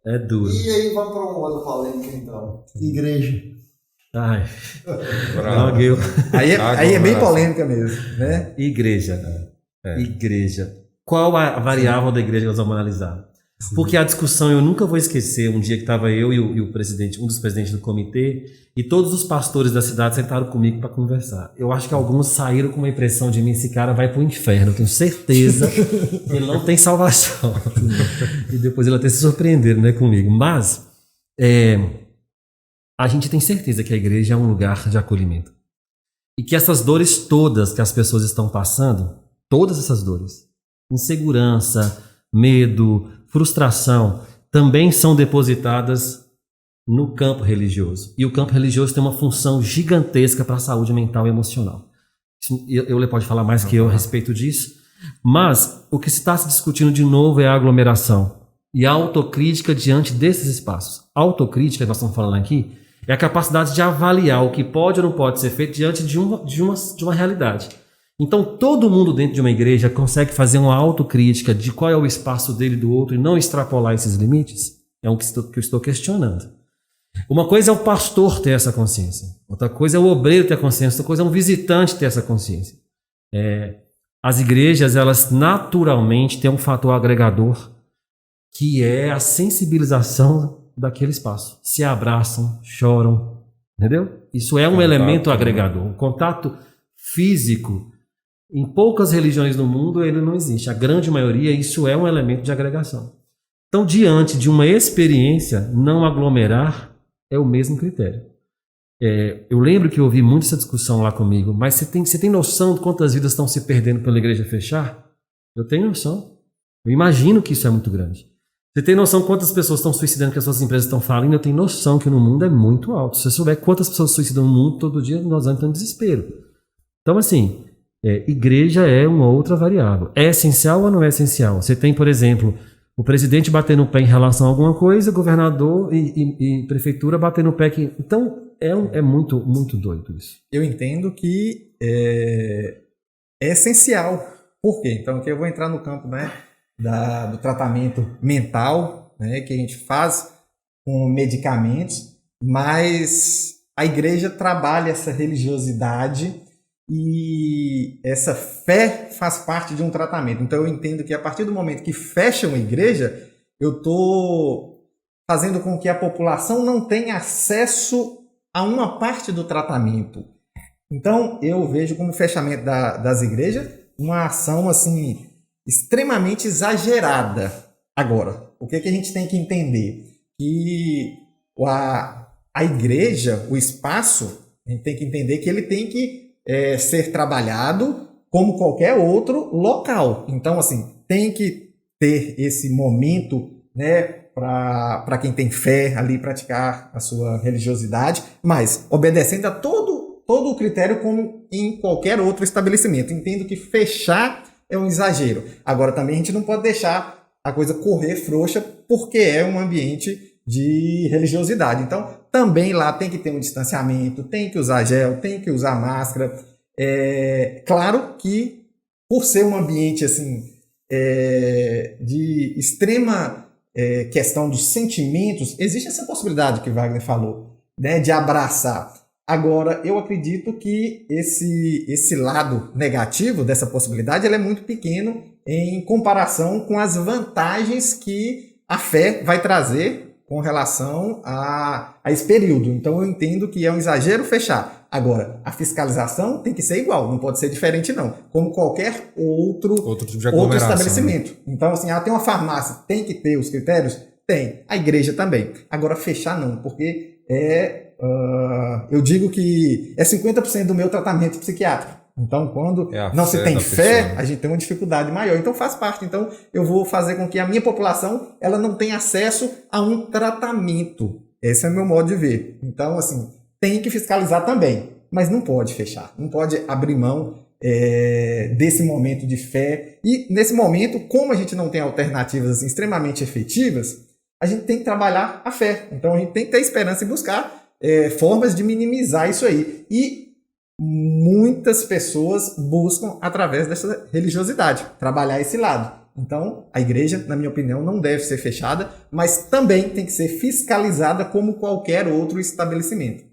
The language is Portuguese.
É duro. E aí vamos para uma outra polêmica então. Igreja. Ai, Bravo. não, eu... Aí é bem polêmica mesmo, né? Igreja. Igreja. Qual a variável da igreja que nós vamos analisar? Porque a discussão, eu nunca vou esquecer, um dia que estava eu e o presidente, um dos presidentes do comitê, e todos os pastores da cidade sentaram comigo para conversar. Eu acho que alguns saíram com uma impressão de mim, esse cara vai para o inferno, eu tenho certeza que ele não tem salvação. E depois ele até se surpreenderam, né, comigo. Mas a gente tem certeza que a igreja é um lugar de acolhimento. E que essas dores todas que as pessoas estão passando, todas essas dores, insegurança, medo, frustração, também são depositadas no campo religioso. E o campo religioso tem uma função gigantesca para a saúde mental e emocional. Ele pode falar mais que eu a respeito disso, mas o que se está se discutindo de novo é a aglomeração e a autocrítica diante desses espaços. A autocrítica, que nós estamos falando aqui, é a capacidade de avaliar o que pode ou não pode ser feito diante de uma realidade. Então, todo mundo dentro de uma igreja consegue fazer uma autocrítica de qual é o espaço dele e do outro e não extrapolar esses limites? É o que eu estou questionando. Uma coisa é o pastor ter essa consciência. Outra coisa é o obreiro ter a consciência. Outra coisa é um visitante ter essa consciência. As igrejas, elas naturalmente têm um fator agregador que é a sensibilização daquele espaço. Se abraçam, choram, entendeu? Isso é um elemento agregador. O contato físico, em poucas religiões no mundo, ele não existe. A grande maioria, isso é um elemento de agregação. Então, diante de uma experiência, não aglomerar é o mesmo critério. Eu lembro que eu ouvi muito essa discussão lá comigo, mas você tem noção de quantas vidas estão se perdendo pela igreja fechar? Eu tenho noção. Eu imagino que isso é muito grande. Você tem noção de quantas pessoas estão suicidando, que as suas empresas estão falindo? Eu tenho noção que no mundo é muito alto. Se você souber quantas pessoas suicidam no mundo todo dia, nós vamos entrar em desespero. Então, assim, igreja é uma outra variável. É essencial ou não é essencial? Você tem, por exemplo, o presidente batendo o pé em relação a alguma coisa, governador e prefeitura batendo o pé. Então, é muito, muito doido isso. Eu entendo que é essencial. Por quê? Então, aqui eu vou entrar no campo, né, do tratamento mental, né, que a gente faz com medicamentos, mas a igreja trabalha essa religiosidade e essa fé faz parte de um tratamento. Então eu entendo que a partir do momento que fecha uma igreja, eu estou fazendo com que a população não tenha acesso a uma parte do tratamento. Então eu vejo como fechamento das igrejas uma ação assim extremamente exagerada. Agora, o que a gente tem que entender? Que a igreja, o espaço, a gente tem que entender que ele tem que ser trabalhado como qualquer outro local. Então, assim, tem que ter esse momento, né, para quem tem fé ali praticar a sua religiosidade, mas obedecendo a todo o critério como em qualquer outro estabelecimento. Entendo que fechar é um exagero. Agora, também a gente não pode deixar a coisa correr frouxa porque é um ambiente de religiosidade. Então, também lá tem que ter um distanciamento, tem que usar gel, tem que usar máscara. Claro que, por ser um ambiente assim, de extrema questão dos sentimentos, existe essa possibilidade que Wagner falou, né, de abraçar. Agora, eu acredito que esse lado negativo dessa possibilidade ele é muito pequeno em comparação com as vantagens que a fé vai trazer com relação a esse período. Então eu entendo que é um exagero fechar. Agora, a fiscalização tem que ser igual, não pode ser diferente não, como qualquer outro tipo de aglomeração, estabelecimento. Né? Então assim, tem uma farmácia, tem que ter os critérios? Tem. A igreja também. Agora fechar não, porque eu digo que é 50% do meu tratamento psiquiátrico. Então, quando não se tem fé, a gente tem uma dificuldade maior. Então, faz parte. Então, eu vou fazer com que a minha população ela não tenha acesso a um tratamento. Esse é o meu modo de ver. Então, assim, tem que fiscalizar também. Mas não pode fechar. Não pode abrir mão desse momento de fé. E, nesse momento, como a gente não tem alternativas assim, extremamente efetivas, a gente tem que trabalhar a fé. Então, a gente tem que ter esperança e buscar formas de minimizar isso aí. E muitas pessoas buscam, através dessa religiosidade, trabalhar esse lado. Então, a igreja, na minha opinião, não deve ser fechada, mas também tem que ser fiscalizada como qualquer outro estabelecimento.